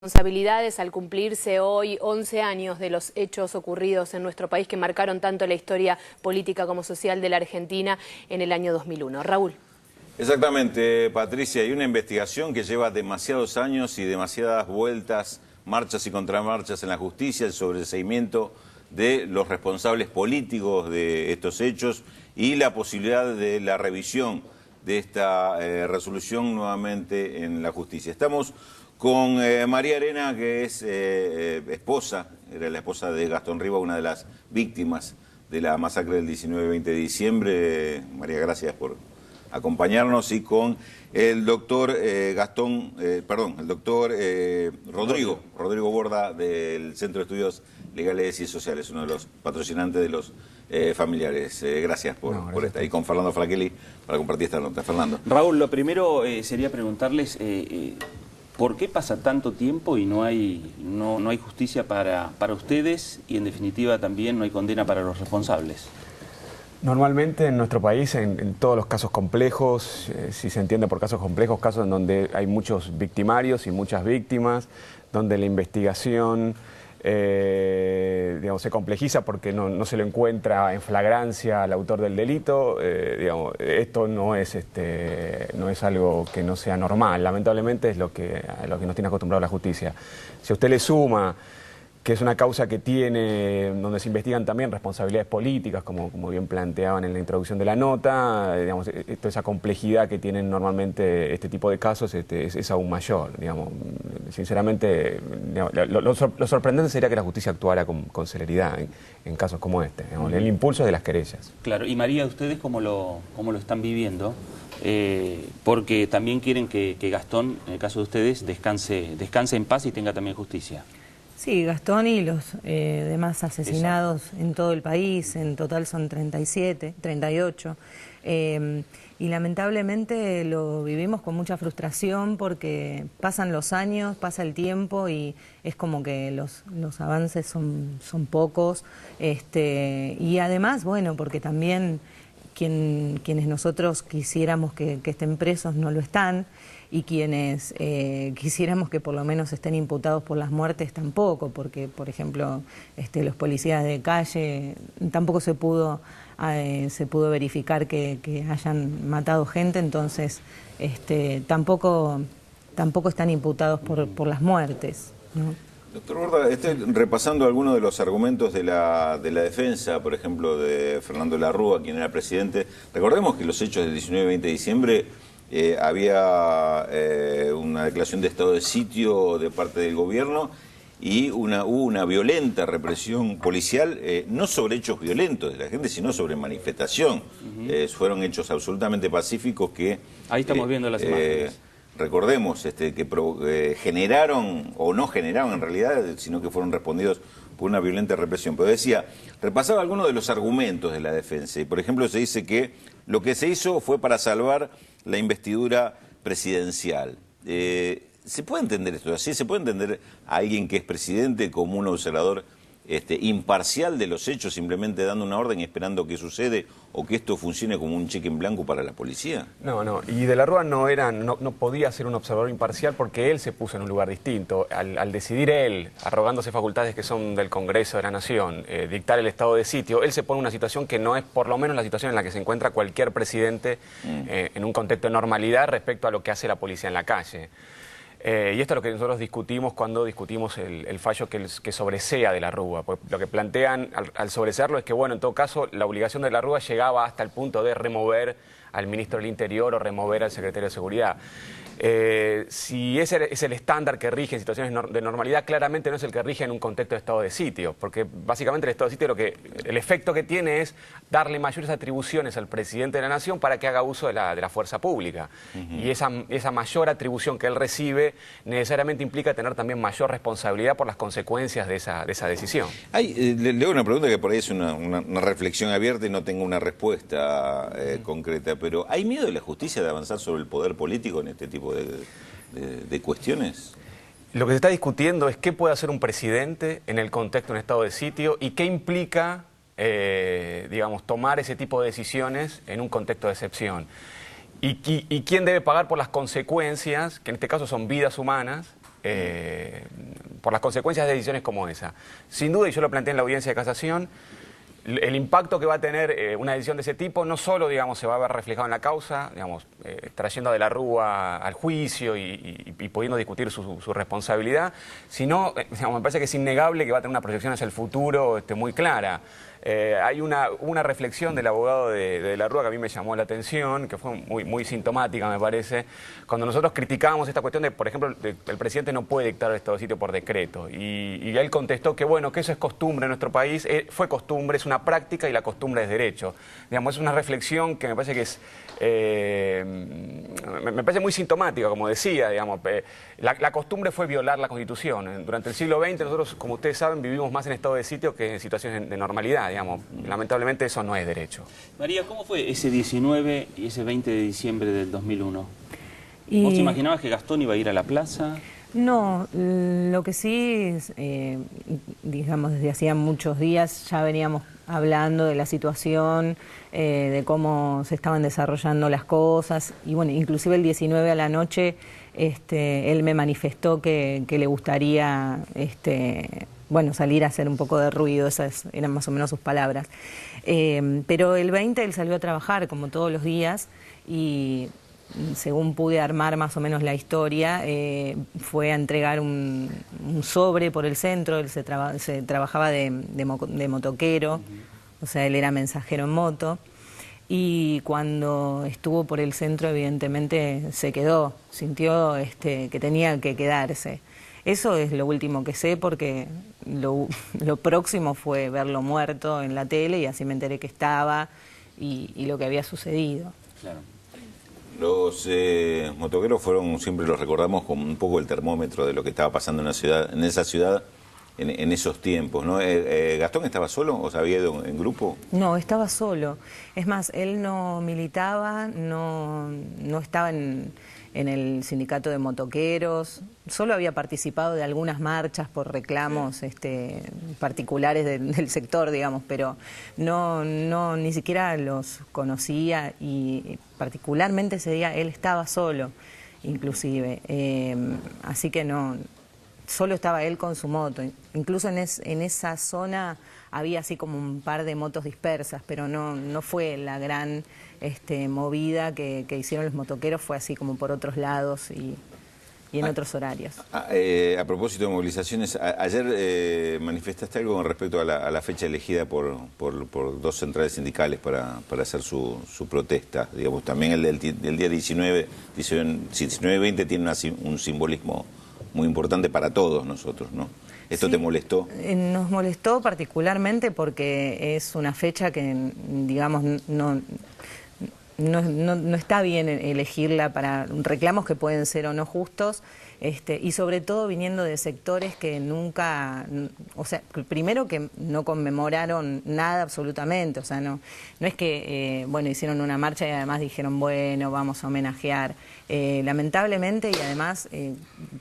Responsabilidades al cumplirse hoy 11 años de los hechos ocurridos en nuestro país que marcaron tanto la historia política como social de la Argentina en el año 2001. Raúl. Exactamente, Patricia, hay una investigación que lleva demasiados años y demasiadas vueltas, marchas y contramarchas en la justicia, el sobreseimiento de los responsables políticos de estos hechos y la posibilidad de la revisión de esta resolución nuevamente en la justicia. Estamos con María Arena, que es era la esposa de Gastón Rivas, una de las víctimas de la masacre del 19-20 de diciembre. María, gracias por acompañarnos, y con el doctor Rodrigo Borda, del Centro de Estudios Legales y Sociales, uno de los patrocinantes de los familiares. Gracias por estar ahí, con Fernando Fraquelli para compartir esta nota. Fernando. Raúl, lo primero sería preguntarles ¿por qué pasa tanto tiempo y no hay justicia para ustedes, y en definitiva también no hay condena para los responsables? Normalmente en nuestro país, en todos los casos complejos, si se entiende por casos complejos, casos en donde hay muchos victimarios y muchas víctimas, donde la investigación se complejiza porque no se lo encuentra en flagrancia al autor del delito. Esto no es algo que no sea normal, lamentablemente es a lo que nos tiene acostumbrado la justicia. Si a usted le suma que es una causa que tiene, donde se investigan también responsabilidades políticas, como bien planteaban en la introducción de la nota, esa complejidad que tienen normalmente este tipo de casos es aún mayor. Sinceramente, lo sorprendente sería que la justicia actuara con celeridad en casos como este, el impulso de las querellas. Claro, y María, ¿ustedes cómo lo están viviendo? Porque también quieren que Gastón, en el caso de ustedes, descanse en paz y tenga también justicia. Sí, Gastón y los demás asesinados en todo el país, en total son 38, y lamentablemente lo vivimos con mucha frustración porque pasan los años, pasa el tiempo y es como que los avances son pocos, y además, bueno, porque también quienes nosotros quisiéramos que estén presos no lo están, y quienes quisiéramos que por lo menos estén imputados por las muertes tampoco, porque por ejemplo los policías de calle tampoco se pudo verificar que hayan matado gente, entonces tampoco están imputados por las muertes, ¿no? Doctor Borda, estoy repasando algunos de los argumentos de la defensa, por ejemplo, de Fernando Larrúa, quien era presidente. Recordemos que los hechos del 19-20 de diciembre había una declaración de estado de sitio de parte del gobierno y hubo una violenta represión policial, no sobre hechos violentos de la gente, sino sobre manifestación. Fueron hechos absolutamente pacíficos que... Ahí estamos viendo las imágenes. Recordemos que generaron, o no generaron en realidad, sino que fueron respondidos por una violenta represión. Pero repasaba algunos de los argumentos de la defensa. Y por ejemplo se dice que lo que se hizo fue para salvar la investidura presidencial. ¿Se puede entender esto así? ¿Se puede entender a alguien que es presidente como un observador imparcial de los hechos, simplemente dando una orden y esperando que sucede, o que esto funcione como un cheque en blanco para la policía? No, y de la Rúa no podía ser un observador imparcial porque él se puso en un lugar distinto. Al decidir él, arrogándose facultades que son del Congreso de la Nación, dictar el estado de sitio, él se pone en una situación que no es por lo menos la situación en la que se encuentra cualquier presidente en un contexto de normalidad respecto a lo que hace la policía en la calle. Y esto es lo que nosotros discutimos cuando discutimos el fallo que sobresea de la Rúa. Pues lo que plantean al sobresearlo es que, bueno, en todo caso, la obligación de la Rúa llegaba hasta el punto de remover al ministro del Interior o remover al secretario de Seguridad. Si ese es el estándar que rige en situaciones de normalidad, claramente no es el que rige en un contexto de estado de sitio, porque básicamente el estado de sitio el efecto que tiene es darle mayores atribuciones al presidente de la Nación para que haga uso de la fuerza pública. Y esa mayor atribución que él recibe necesariamente implica tener también mayor responsabilidad por las consecuencias de esa decisión. Le hago una pregunta que por ahí es una reflexión abierta y no tengo una respuesta concreta, pero ¿hay miedo de la justicia de avanzar sobre el poder político en este tipo de cuestiones? Lo que se está discutiendo es qué puede hacer un presidente en el contexto de un estado de sitio y qué implica, tomar ese tipo de decisiones en un contexto de excepción. Y quién debe pagar por las consecuencias, que en este caso son vidas humanas, por las consecuencias de decisiones como esa. Sin duda, y yo lo planteé en la audiencia de casación, el impacto que va a tener una decisión de ese tipo no solo, digamos, se va a ver reflejado en la causa, digamos, trayendo a De la Rúa al juicio y pudiendo discutir su responsabilidad, sino, digamos, me parece que es innegable que va a tener una proyección hacia el futuro muy clara. Hay una reflexión del abogado de la Rúa que a mí me llamó la atención, que fue muy sintomática, me parece, cuando nosotros criticábamos esta cuestión de, por ejemplo, el presidente no puede dictar el estado de sitio por decreto, y él contestó que, bueno, que eso es costumbre en nuestro país, fue costumbre, es una práctica y la costumbre es derecho. Digamos, es una reflexión que me parece que es, me parece muy sintomática, como decía, digamos, la costumbre fue violar la Constitución. Durante el siglo XX nosotros, como ustedes saben, vivimos más en estado de sitio que en situaciones de normalidad. Digamos, lamentablemente eso no es derecho. María, ¿cómo fue ese 19 y ese 20 de diciembre del 2001? Y... ¿Vos te imaginabas que Gastón iba a ir a la plaza? No, lo que sí, digamos, desde hacía muchos días ya veníamos hablando de la situación, de cómo se estaban desarrollando las cosas, y bueno, inclusive el 19 a la noche él me manifestó que le gustaría bueno, salir a hacer un poco de ruido, esas eran más o menos sus palabras. Pero el 20 él salió a trabajar como todos los días y según pude armar más o menos la historia, fue a entregar un sobre por el centro. Él se trabajaba de motoquero, o sea, él era mensajero en moto. Y cuando estuvo por el centro, evidentemente se quedó, sintió que tenía que quedarse. Eso es lo último que sé, porque lo próximo fue verlo muerto en la tele y así me enteré que estaba y lo que había sucedido. Claro. Los motoqueros fueron, siempre los recordamos como un poco el termómetro de lo que estaba pasando en esa ciudad en esos tiempos, ¿no? ¿Gastón estaba solo o se había ido en grupo? No, estaba solo. Es más, él no militaba, no estaba en el sindicato de motoqueros, solo había participado de algunas marchas por reclamos particulares del sector, digamos, pero no ni siquiera los conocía, y particularmente ese día él estaba solo, inclusive, así que no, solo estaba él con su moto. Incluso en esa zona había así como un par de motos dispersas, pero no fue la gran movida que hicieron los motoqueros, fue así como por otros lados y en otros horarios. A propósito de movilizaciones, ayer manifestaste algo con respecto a la fecha elegida por dos centrales sindicales para hacer su protesta. Digamos, también el del día 19 y 20 tiene un simbolismo muy importante para todos nosotros, ¿no? ¿Esto sí te molestó? Nos molestó particularmente porque es una fecha que, digamos, no está bien elegirla para reclamos que pueden ser o no justos, y sobre todo viniendo de sectores que nunca, o sea, primero que no conmemoraron nada absolutamente, o sea, no es que, bueno, hicieron una marcha y además dijeron, bueno, vamos a homenajear. Lamentablemente, y además,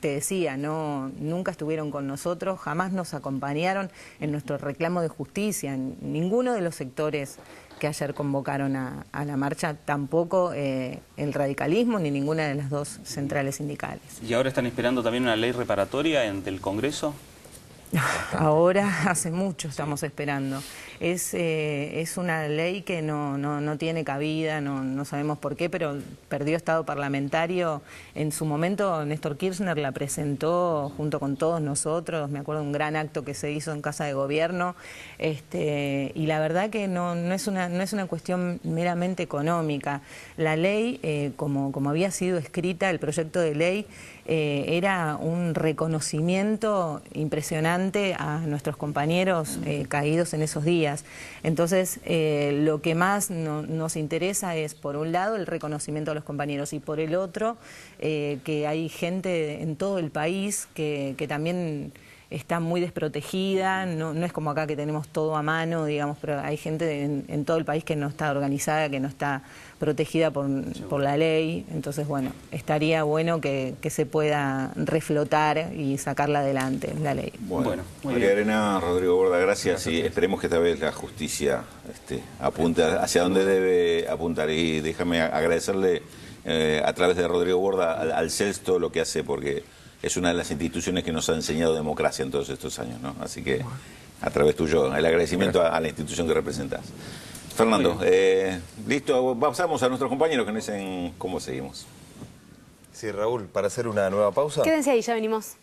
te decía, nunca estuvieron con nosotros, jamás nos acompañaron en nuestro reclamo de justicia, en ninguno de los sectores que ayer convocaron a la marcha, tampoco el radicalismo ni ninguna de las dos centrales sindicales. ¿Y ahora están esperando también una ley reparatoria ante el Congreso? Ahora hace mucho estamos esperando. Es una ley que no tiene cabida, no sabemos por qué, pero perdió estado parlamentario. En su momento Néstor Kirchner la presentó junto con todos nosotros, me acuerdo de un gran acto que se hizo en Casa de Gobierno, y la verdad que no es una cuestión meramente económica. La ley, como había sido escrita, el proyecto de ley, era un reconocimiento impresionante a nuestros compañeros caídos en esos días. Entonces, lo que más nos interesa es, por un lado, el reconocimiento a los compañeros, y por el otro, que hay gente en todo el país que también está muy desprotegida, no es como acá que tenemos todo a mano, digamos, pero hay gente en todo el país que no está organizada, que no está protegida por la ley. Entonces, bueno, estaría bueno que se pueda reflotar y sacarla adelante, la ley. Bueno, María Arena, Rodrigo Borda, gracias, y esperemos que esta vez la justicia apunte hacia donde debe apuntar. Y déjame agradecerle a través de Rodrigo Borda al CELS todo lo que hace, porque es una de las instituciones que nos ha enseñado democracia en todos estos años, ¿no? Así que, a través tuyo, el agradecimiento a la institución que representas. Fernando, listo, pasamos a nuestros compañeros que nos dicen cómo seguimos. Sí, Raúl, para hacer una nueva pausa. Quédense ahí, ya venimos.